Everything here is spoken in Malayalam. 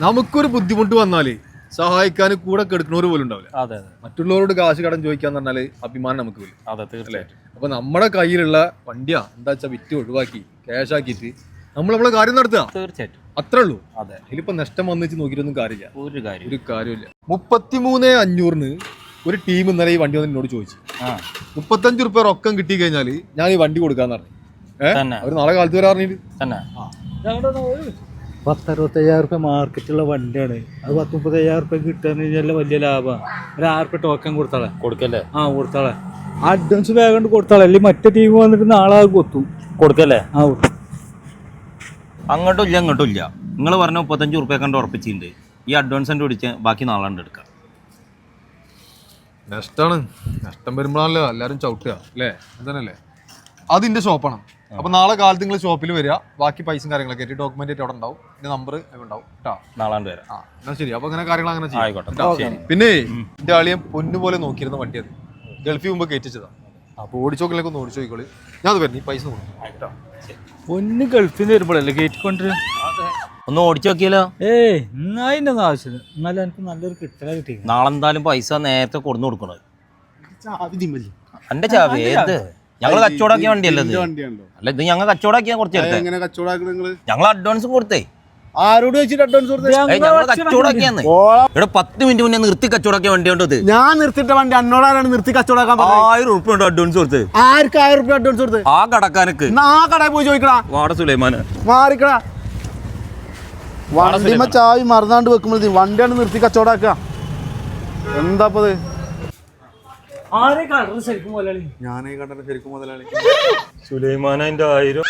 നമുക്കൊരു ബുദ്ധിമുട്ട് വന്നാല് സഹായിക്കാൻ കൂടെ കെടുക്കുന്നവർ പോലും ഉണ്ടാവില്ല. അതെ അതെ. മറ്റുള്ളവരോട് കാശ് കടം ചോദിക്കാന്ന് പറഞ്ഞാല് അഭിമാനം നമുക്ക് വരും. അതെ തീർച്ചയായിട്ടും. അപ്പൊ നമ്മുടെ കയ്യിലുള്ള വണ്ടിയാ എന്താ വെച്ചാൽ വിറ്റ് ഒഴിവാക്കി ക്യാഷ് ആക്കിയിട്ട് നമ്മളെ കാര്യം നടത്തുക. തീർച്ചയായിട്ടും അത്രേ ഉള്ളൂ. അതെ. ഇതിലിപ്പോ നഷ്ടം വന്നിച്ച് നോക്കിയിട്ടൊന്നും കാര്യമില്ല. ഒരു കാര്യമില്ല. 33,500 ഒരു ടീം ഇന്നലെ ഈ വണ്ടി വന്ന് എന്നോട് ചോദിച്ചു. 35 റുപ്യ റൊക്കം കിട്ടി കഴിഞ്ഞാല് ഞാൻ ഈ വണ്ടി കൊടുക്കാന്ന് പറഞ്ഞു. അവര് നാളെ കാലത്ത് വരാ പറഞ്ഞിട്ട് 10-65 റുപ്യ മാർക്കറ്റുള്ള വണ്ടിയാണ്. അത് 30-35 റുപ്യ കിട്ടാന്ന് കഴിഞ്ഞാൽ വലിയ ലാഭമാണ്. ഒരു 6 റുപ്യ ടോക്കൺ കൊടുത്താളെ കൊടുക്കല്ലേ? കൊടുത്താളെ. അഡ്വാൻസ് വേഗം കൊടുത്താളെ, അല്ലെങ്കിൽ മറ്റേ ടീം വന്നിട്ട് നാളെ കൊത്തും. കൊടുക്കല്ലേ? അങ്ങോട്ടും ഇല്ല ഇങ്ങോട്ടും ഇല്ല. നിങ്ങൾ പറഞ്ഞ 35 റുപ്യ കണ്ട് ഉറപ്പിച്ചിട്ടുണ്ട്. ഈ അഡ്വാൻസ് പിടിച്ച് ബാക്കി നാളെ എടുക്കാം. നഷ്ടമാണ്. നഷ്ടം വരുമ്പോഴാണല്ലോ എല്ലാരും ചവിട്ടുക അല്ലേ? എന്താണല്ലേ? അതിന്റെ ഷോപ്പാണ്. അപ്പൊ നാളെ കാലത്ത് നിങ്ങൾ ഷോപ്പിൽ വരിക. ബാക്കി പൈസയും കാര്യങ്ങളൊക്കെ ആയിട്ട് ഡോക്യുമെന്റ് ആയിട്ട് അവിടെ ഉണ്ടാവും. എന്റെ നമ്പർ ഉണ്ടാവും കേട്ടോ. നാളെ വരാം. എന്നാ ശരി. അപ്പൊ അങ്ങനെ കാര്യങ്ങൾ അങ്ങനെ ആയിക്കോട്ടെ. പിന്നെ എന്റെ ആളിയെ പൊന്നുപോലെ നോക്കിയിരുന്ന വണ്ടി അത് ഗൾഫിൽ മുമ്പ് കയറ്റിച്ചതാ. അപ്പൊ ഓടിച്ചോക്കിലേക്ക് ഒന്ന് ഓടിച്ചു നോക്കിക്കോളി. ഞാൻ അത് വരും. ഈ പൈസ കൊടുക്കും. പൊന്ന് ഗൾഫിൽ നിന്ന് വരുമ്പോഴല്ലേ കയറ്റി കൊണ്ടുവരും. ഒന്ന് ഓടിച്ചു നോക്കിയാലോ? അതിന്റെ ഒന്നും ആവശ്യമില്ല. എന്നാലും എനിക്ക് നല്ലൊരു കിട്ടല കിട്ടി. നാളെ എന്തായാലും പൈസ നേരത്തെ കൊടുന്നു കൊടുക്കണത്. എന്റെ ചാവി ഏത്? ഞങ്ങള് കച്ചവടാക്കിയ വണ്ടിയല്ലേ? അല്ല ഇത് ഞങ്ങൾ കച്ചവടാക്കിയാ കുറച്ച് ഞങ്ങൾ അഡ്വാൻസും കൊടുത്തേ. ആരോട് വെച്ചിട്ട് അഡ്വാൻസ് കച്ചവടാക്കിയാന്ന് ഇവിടെ 10 മിനിറ്റ് മുന്നേ നിർത്തി കച്ചവടാക്കിയ വണ്ടി ഉണ്ടത്. ഞാൻ നിർത്തിട്ട വണ്ടി അന്നോടാണ് നിർത്തി കച്ചവടാക്കാൻ 1000 റുപ്യ ഉണ്ട് അഡ്വാൻസ് കൊടുത്ത്. ആർക്ക് 1000 റുപ്യ അഡ്വാൻസ് കൊടുത്ത്? ആ കടക്കാനക്ക്. ആ കടയിൽ പോയി ചോദിക്കടാ. വാട സുലൈമാന് മാറിക്കടാ. വണ്ടിമ ചാവി മറന്നാണ്ട് വെക്കുമ്പോൾ വണ്ടിയാണ് നിർത്തി കച്ചവടാക്കുക. എന്താപ്പത്? ആരെ കണ്ടത് ശരിക്കും മുതലാളി? ഞാനേ കണ്ടത് ശരിക്കും മുതലാളി സുലൈമാന. 1000